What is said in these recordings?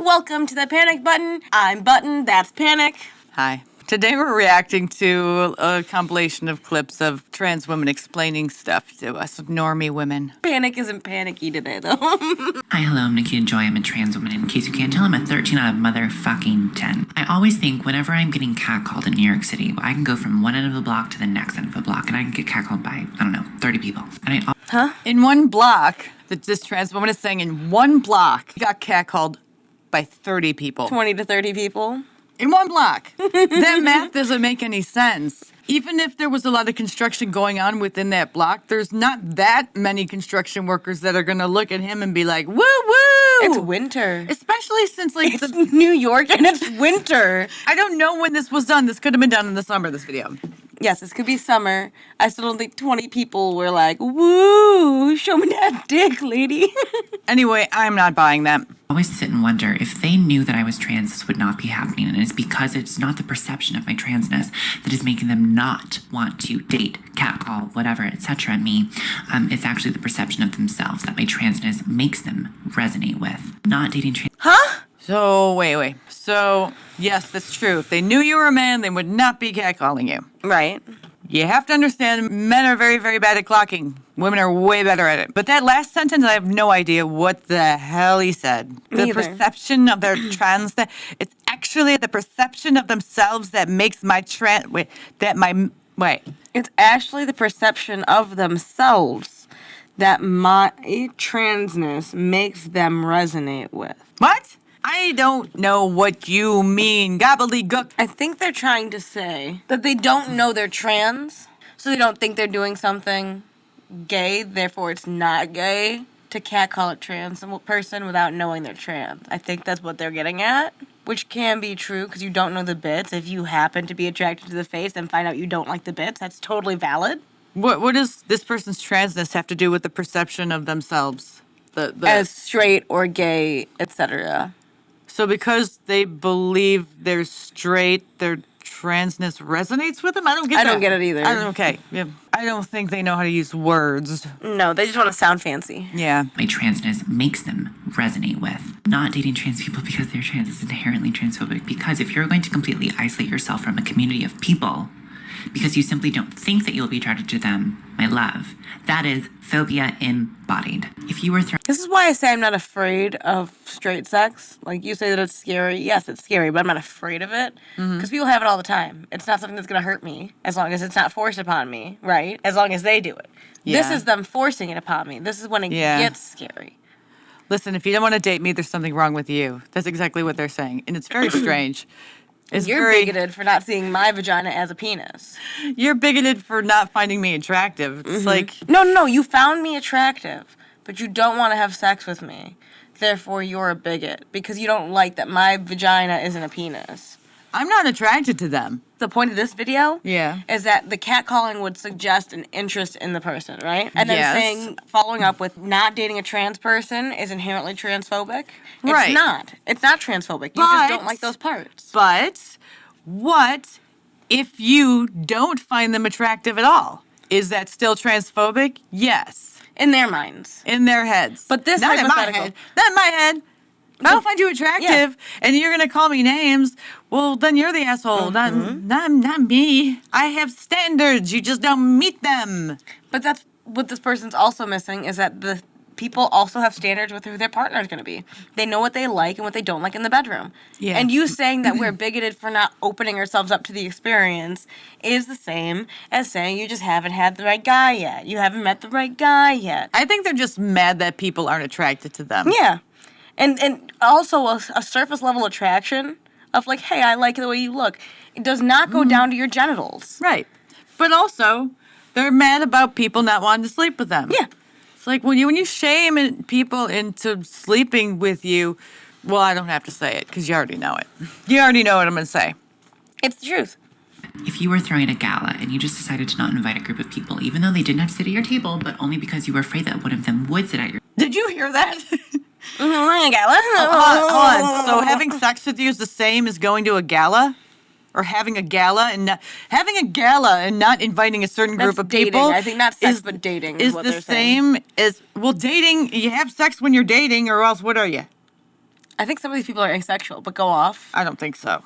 welcome to the Panic Button. I'm Button, that's Panic. Hi. Today we're reacting to a compilation of clips of trans women explaining stuff to us normie women. Panic isn't panicky today, though. Hi, hello, I'm Nikki and Joy. I'm a trans woman. In case you can't tell, I'm a 13 out of motherfucking 10. I always think whenever I'm getting catcalled in New York City, I can go from one end of the block to the next end of the block, and I can get catcalled by, 30 people. And In one block, this trans woman is saying in one block, you got catcalled by 30 people. 20 to 30 people. In one block. That math doesn't make any sense. Even if there was a lot of construction going on within that block, there's not that many construction workers that are going to look at him and be like, woo, woo. It's winter. Especially since, It's New York and it's winter. I don't know when this was done. This could have been done in the summer, this video. Yes, this could be summer. I still don't think 20 people were like, woo, show me that dick, lady. Anyway, I'm not buying that. I always sit and wonder if they knew that I was trans, this would not be happening. And it's because it's not the perception of my transness that is making them not want to date, catcall, whatever, etc. me. It's actually the perception of themselves that my transness makes them resonate with. Not dating trans. Huh? So, wait. So, yes, that's true. If they knew you were a man, they would not be catcalling you. Right. You have to understand, men are very, very bad at clocking. Women are way better at it. But that last sentence, I have no idea what the hell he said. Me The either. perception of their trans, it's actually the perception of themselves that makes my It's actually the perception of themselves that my transness makes them resonate with. What? I don't know what you mean, gobbledygook. I think they're trying to say that they don't know they're trans, so they don't think they're doing something gay, therefore it's not gay to catcall a trans person without knowing they're trans. I think that's what they're getting at, which can be true because you don't know the bits. If you happen to be attracted to the face and find out you don't like the bits, that's totally valid. What does this person's transness have to do with the perception of themselves? As straight or gay, etc. So because they believe they're straight, their transness resonates with them? I don't get that. I don't get it either. Okay. Yeah. I don't think they know how to use words. No, they just want to sound fancy. Yeah. My transness makes them resonate with. Not dating trans people because they're trans is inherently transphobic. Because if you're going to completely isolate yourself from a community of people because you simply don't think that you'll be attracted to them, my love, that is phobia embodied. If you were This is why I say I'm not afraid of straight sex. Like, you say that it's scary. Yes, it's scary, but I'm not afraid of it. Because people have it all the time. It's not something that's going to hurt me, as long as it's not forced upon me, right? As long as they do it. Yeah. This is them forcing it upon me. This is when it gets scary. Listen, if you don't want to date me, there's something wrong with you. That's exactly what they're saying. And it's very strange. You're bigoted for not seeing my vagina as a penis. You're bigoted for not finding me attractive. It's like... No, you found me attractive, but you don't want to have sex with me. Therefore, you're a bigot, because you don't like that my vagina isn't a penis. I'm not attracted to them. The point of this video Yeah. is that the catcalling would suggest an interest in the person, right? And then Yes. following up with not dating a trans person is inherently transphobic. Right. It's not. It's not transphobic. You just don't like those parts. But what if you don't find them attractive at all? Is that still transphobic? Yes. In their minds. In their heads. But this not in my hypothetical- head. Not in my head. If I don't find you attractive and you're going to call me names, well, then you're the asshole, not me. I have standards. You just don't meet them. But that's what this person's also missing, is that the people also have standards with who their partner is going to be. They know what they like and what they don't like in the bedroom. Yeah. And you saying that we're bigoted for not opening ourselves up to the experience is the same as saying you just haven't had the right guy yet. You haven't met the right guy yet. I think they're just mad that people aren't attracted to them. Yeah. And also a surface level attraction of like, hey, I like the way you look. It does not go down to your genitals. Right. But also, they're mad about people not wanting to sleep with them. Yeah. It's like when you shame people into sleeping with you, well, I don't have to say it because you already know it. You already know what I'm going to say. It's the truth. If you were throwing a gala and you just decided to not invite a group of people, even though they didn't have to sit at your table, but only because you were afraid that one of them would sit at your... Did you hear that? Hold Hold on. So having sex with you is the same as going to a gala? Or having a gala and not inviting a certain group of dating. people? I think not sex, but dating is what the they're saying. same as, well, dating, you have sex when you're dating, or else what are you? I think some of these people are asexual, but go off. I don't think so.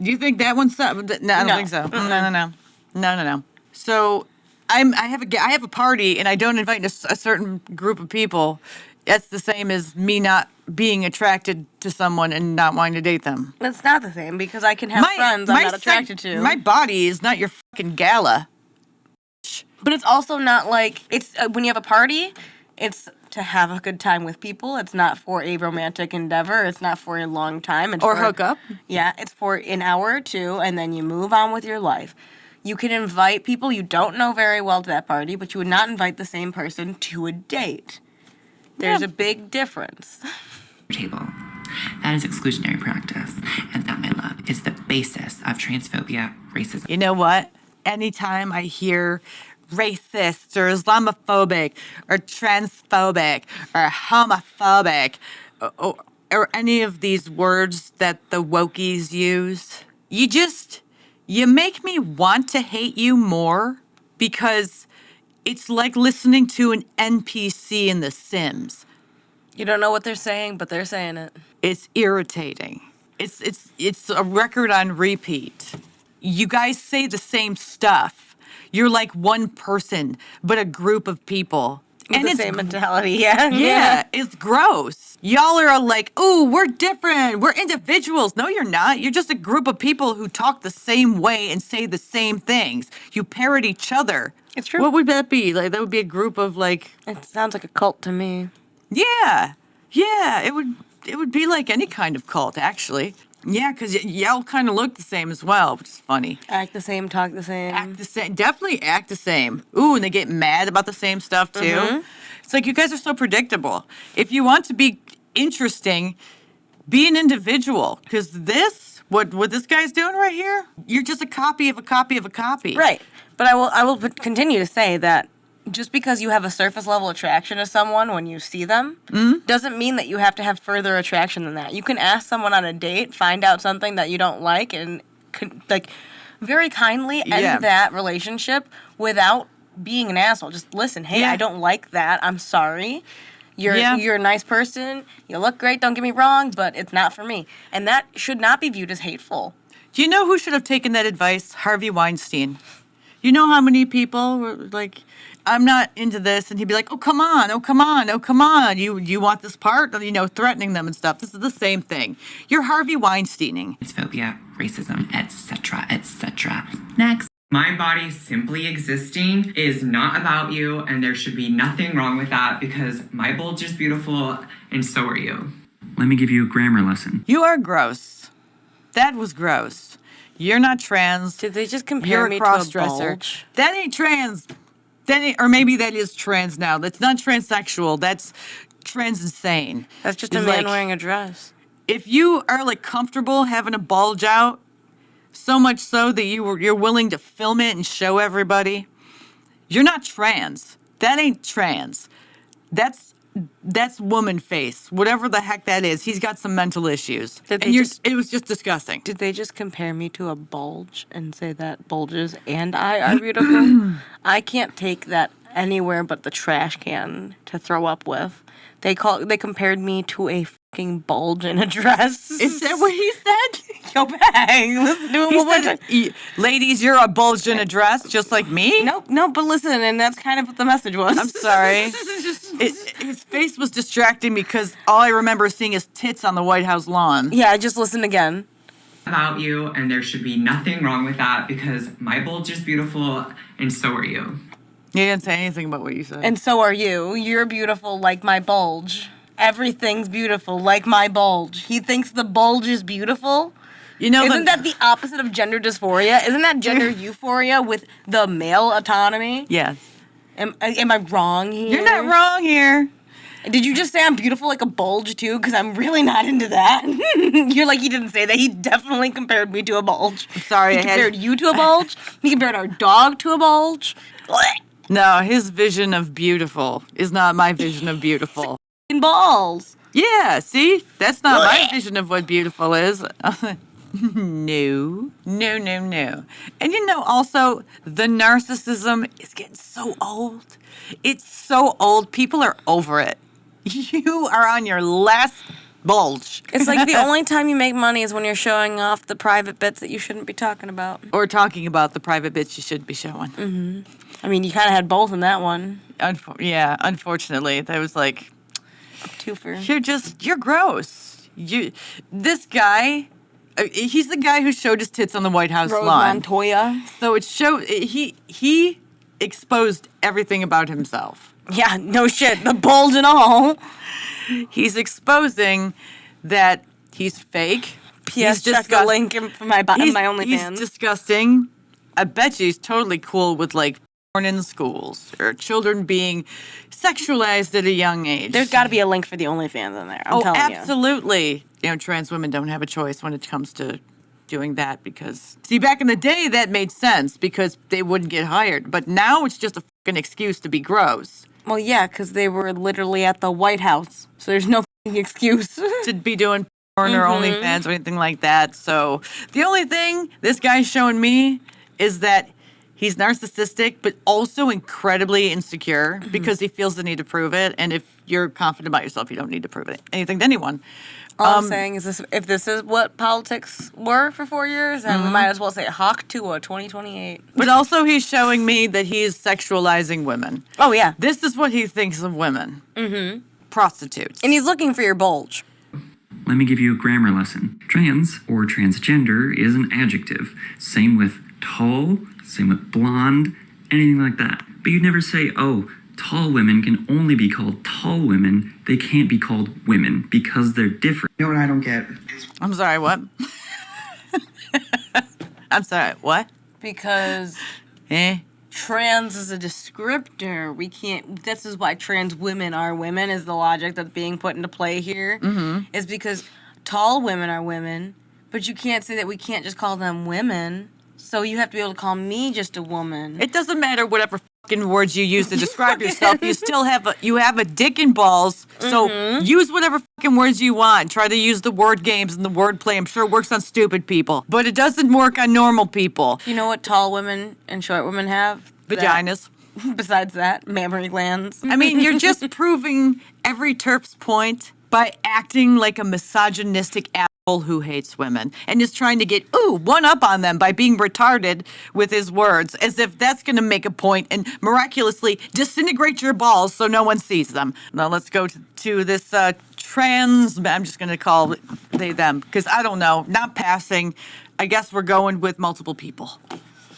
Do you think that one's... No, I don't No. think so. No. So I have a party, and I don't invite a certain group of people. That's the same as me not being attracted to someone and not wanting to date them. That's not the same because I can have friends I'm not attracted to. My body is not your fucking Gala. But it's also not like it's when you have a party, it's to have a good time with people. It's not for a romantic endeavor. It's not for a long time. It's Or for, hook up. Yeah, it's for an hour or two, and then you move on with your life. You can invite people you don't know very well to that party, but you would not invite the same person to a date. There's a big difference. Table. That is exclusionary practice, and that, my love, is the basis of transphobia, racism. You know what? Anytime I hear racist or Islamophobic or transphobic or homophobic or any of these words that the wokies use, you make me want to hate you more because it's like listening to an NPC in The Sims. You don't know what they're saying, but they're saying it. It's irritating. It's a record on repeat. You guys say the same stuff. You're like one person, but a group of people. And the same mentality, yeah. Yeah, it's gross. Y'all are like, ooh, we're different. We're individuals. No, you're not. You're just a group of people who talk the same way and say the same things. You parrot each other. It's true. What would that be? Like, that would be a group of like... It sounds like a cult to me. Yeah, it would be like any kind of cult, actually. Yeah, because y'all kind of look the same as well, which is funny. Act the same, talk the same. Act the same. Definitely act the same. Ooh, and they get mad about the same stuff, too. Mm-hmm. It's like, you guys are so predictable. If you want to be interesting, be an individual. Because what this guy's doing right here, you're just a copy of a copy of a copy. Right. But I will continue to say that just because you have a surface level attraction to someone when you see them doesn't mean that you have to have further attraction than that. You can ask someone on a date, find out something that you don't like, and very kindly end that relationship without being an asshole. Just listen, hey, I don't like that. I'm sorry. You're a nice person. You look great, don't get me wrong, but it's not for me. And that should not be viewed as hateful. Do you know who should have taken that advice? Harvey Weinstein. You know how many people were like, I'm not into this, and he'd be like, oh, come on. You want this part? Threatening them and stuff. This is the same thing. You're Harvey Weinsteining. Transphobia, racism, etc., etc. Next. My body simply existing is not about you, and there should be nothing wrong with that because my bulge is beautiful, and so are you. Let me give you a grammar lesson. You are gross. That was gross. You're not trans. Did they just compare me to a bulge? That ain't trans. Or maybe that is trans now. That's not transsexual. That's trans insane. That's just a man wearing a dress. If you are like comfortable having a bulge out, so much so that you're willing to film it and show everybody, you're not trans. That ain't trans. That's woman face. Whatever the heck that is. He's got some mental issues. It was just disgusting. Did they just compare me to a bulge and say that bulges and I are beautiful? I can't take that anywhere but the trash can to throw up with. They compared me to a fucking bulge in a dress. Is that what he said? Go back. Listen to him one time. Ladies, you're a bulge in a dress just like me? No, but listen, and that's kind of what the message was. I'm sorry. His face was distracting me because all I remember is seeing his tits on the White House lawn. Yeah, just listen again. About you, and there should be nothing wrong with that because my bulge is beautiful, and so are you. You didn't say anything about what you said. And so are you. You're beautiful like my bulge. Everything's beautiful like my bulge. He thinks the bulge is beautiful. Isn't that the opposite of gender dysphoria? Isn't that gender euphoria with the male autonomy? Yes. Am I wrong here? You're not wrong here. Did you just say I'm beautiful like a bulge too? Because I'm really not into that. You're like, he didn't say that. He definitely compared me to a bulge. I'm sorry. He compared you to a bulge. He compared our dog to a bulge. No, his vision of beautiful is not my vision of beautiful. Balls. Yeah, see? That's not my vision of what beautiful is. No. And also, the narcissism is getting so old. It's so old. People are over it. You are on your last bulge. It's like the only time you make money is when you're showing off the private bits that you shouldn't be talking about. Or talking about the private bits you shouldn't be showing. I mean, you kind of had both in that one. Unfortunately, that was like, Twofer. you're gross. This guy, he's the guy who showed his tits on the White House Rose lawn. Montoya. So he exposed everything about himself. Yeah, no shit. The bulge and all. He's exposing that he's fake. P.S. Check the link for my OnlyFans. He's disgusting. I bet you he's totally cool with like porn in schools or children being sexualized at a young age. There's got to be a link for the OnlyFans in there. I'm telling you. Absolutely. Trans women don't have a choice when it comes to doing that because, see, back in the day, that made sense because they wouldn't get hired. But now it's just a fucking excuse to be gross. Well, yeah, because they were literally at the White House. So there's no fucking excuse. To be doing porn or OnlyFans or anything like that. So the only thing this guy's showing me is that he's narcissistic, but also incredibly insecure because he feels the need to prove it. And if you're confident about yourself, you don't need to prove anything to anyone. All I'm saying is if this is what politics were for 4 years, then we might as well say Hawk to a 2028. But also he's showing me that he's sexualizing women. Oh, yeah. This is what he thinks of women. Prostitutes. And he's looking for your bulge. Let me give you a grammar lesson. Trans or transgender is an adjective. Same with tall, same with blonde, anything like that. But you'd never say, oh, tall women can only be called tall women. They can't be called women because they're different. You know what I don't get? I'm sorry, what? I'm sorry, what? Because trans is a descriptor. We can't. This is why trans women are women. Is the logic that's being put into play here? Is because tall women are women, but you can't say that we can't just call them women. So you have to be able to call me just a woman. It doesn't matter whatever fucking words you use to describe yourself. You still have a dick and balls. So use whatever fucking words you want. Try to use the word games and the word play. I'm sure it works on stupid people, but it doesn't work on normal people. You know what tall women and short women have? Vaginas. Besides that, mammary glands. I mean, you're just proving every TERF's point by acting like a misogynistic asshole who hates women and is trying to get, one up on them by being retarded with his words, as if that's going to make a point and miraculously disintegrate your balls so no one sees them. Now let's go to this trans, I'm just going to call it they, them, because I don't know, not passing. I guess we're going with multiple people.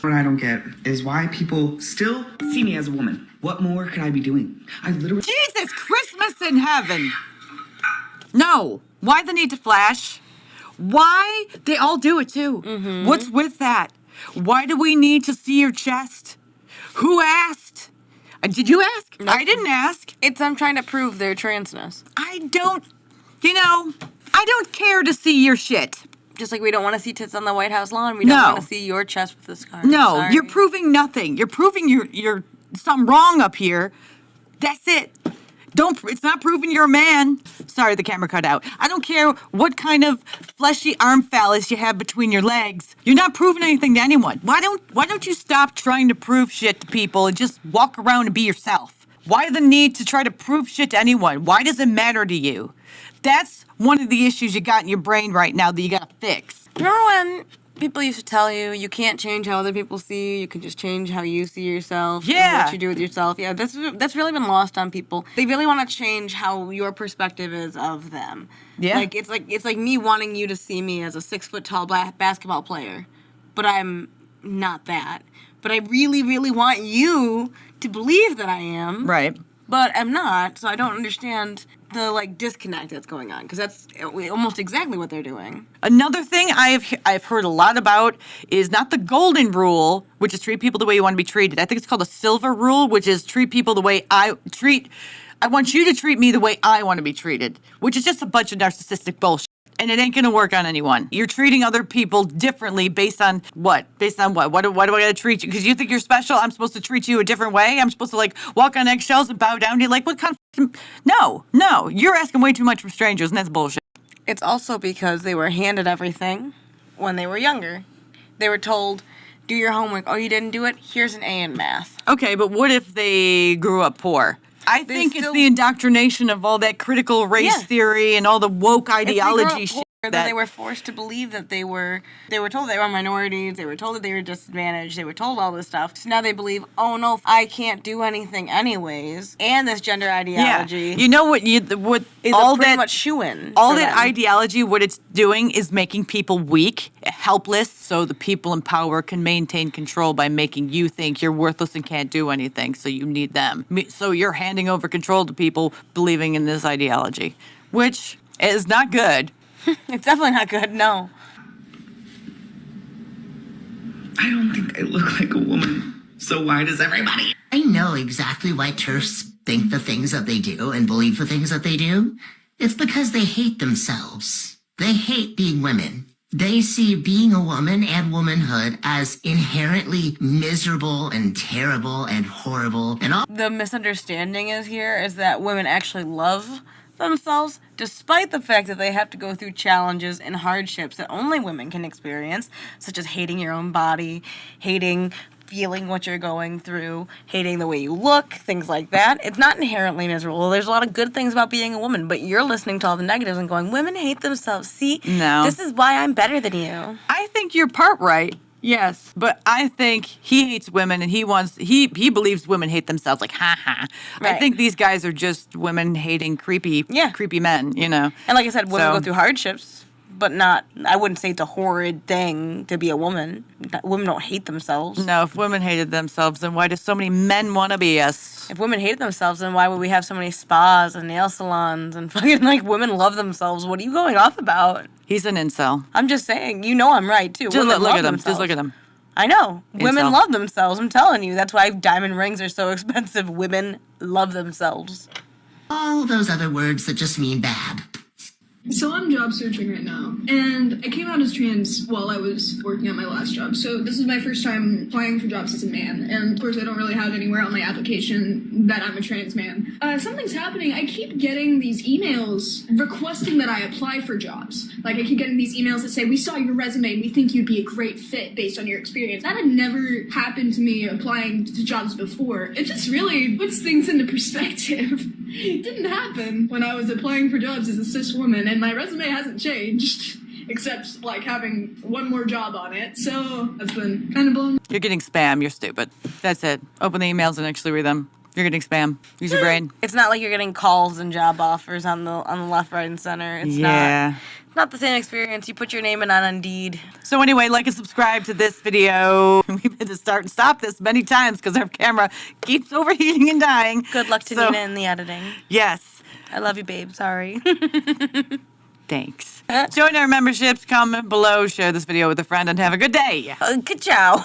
What I don't get is why people still see me as a woman. What more could I be doing? I literally... Jesus, Christmas in heaven. No. Why the need to flash? Why? They all do it too. What's with that? Why do we need to see your chest? Who asked? Did you ask? No. I didn't ask. I'm trying to prove their transness. I don't care to see your shit. Just like we don't want to see tits on the White House lawn, we don't want to see your chest with the scar. No, Sorry. you're proving nothing. You're proving you're something wrong up here. That's it. It's not proving you're a man. Sorry, the camera cut out. I don't care what kind of fleshy arm phallus you have between your legs. You're not proving anything to anyone. Why don't you stop trying to prove shit to people and just walk around and be yourself? Why the need to try to prove shit to anyone? Why does it matter to you? That's one of the issues you got in your brain right now that you gotta fix. Remember when people used to tell you can't change how other people see you, you can just change how you see yourself. Yeah. And what you do with yourself. Yeah, that's really been lost on people. They really want to change how your perspective is of them. Yeah. It's like me wanting you to see me as a 6 foot tall basketball player, but I'm not that. But I really, really want you to believe that I am. Right. But I'm not, so I don't understand the disconnect that's going on, because that's almost exactly what they're doing. Another thing I've heard a lot about is not the golden rule, which is treat people the way you want to be treated. I think it's called a silver rule, which is treat people the way I want you to treat me the way I want to be treated, which is just a bunch of narcissistic bullshit. And it ain't going to work on anyone. You're treating other people differently based on what? Based on what? Why do I got to treat you? Because you think you're special? I'm supposed to treat you a different way? I'm supposed to walk on eggshells and bow down to you? What kind of... No. You're asking way too much from strangers, and that's bullshit. It's also because they were handed everything when they were younger. They were told, do your homework. Oh, you didn't do it? Here's an A in math. Okay, but what if they grew up poor? I think it's the indoctrination of all that critical race theory and all the woke ideology shit. That they were forced to believe that they were told they were minorities, they were told that they were disadvantaged, they were told all this stuff. So now they believe, oh no, I can't do anything anyways. And this gender ideology. Yeah. You know what is all pretty that much shoo-in. All that ideology, what it's doing is making people weak, helpless, so the people in power can maintain control by making you think you're worthless and can't do anything, so you need them. So you're handing over control to people believing in this ideology, which is not good. It's definitely not good, no. I don't think I look like a woman. So why does everybody? I know exactly why TERFs think the things that they do and believe the things that they do. It's because they hate themselves. They hate being women. They see being a woman and womanhood as inherently miserable and terrible and horrible and all. The misunderstanding is that women actually love themselves, despite the fact that they have to go through challenges and hardships that only women can experience, such as hating your own body, feeling what you're going through, hating the way you look, things like that. It's not inherently miserable. There's a lot of good things about being a woman, but you're listening to all the negatives and going, women hate themselves. See, no. This is why I'm better than you. I think you're part right. Yes, but I think he hates women and he believes women hate themselves, like, ha ha. Right. I think these guys are just women hating creepy men, you know. And like I said, women go through hardships, but I wouldn't say it's a horrid thing to be a woman. Women don't hate themselves. No, if women hated themselves, then why do so many men want to be us? If women hated themselves, then why would we have so many spas and nail salons and fucking, like, women love themselves? What are you going off about? He's an incel. I'm just saying, you know I'm right, too. Just look at him. Just look at him. I know. Incel. Women love themselves. I'm telling you. That's why diamond rings are so expensive. Women love themselves. All those other words that just mean bad. So I'm job searching right now, and I came out as trans while I was working at my last job. So this is my first time applying for jobs as a man, and of course I don't really have anywhere on my application that I'm a trans man. Something's happening. I keep getting these emails requesting that I apply for jobs. Like, I keep getting these emails that say, we saw your resume and we think you'd be a great fit based on your experience. That had never happened to me applying to jobs before. It just really puts things into perspective. It didn't happen when I was applying for jobs as a cis woman, and my resume hasn't changed, except, like, having one more job on it, so that's been kind of blown. You're getting spam, you're stupid. That's it. Open the emails and actually read them. You're getting spam. Use your brain. It's not like you're getting calls and job offers on the left, right, and center. It's not the same experience. You put your name in on Indeed. So anyway, like and subscribe to this video. We've had to start and stop this many times because our camera keeps overheating and dying. Good luck to Nina in the editing. Yes. I love you, babe. Sorry. Thanks. Join our memberships, comment below, share this video with a friend, and have a good day. Good job.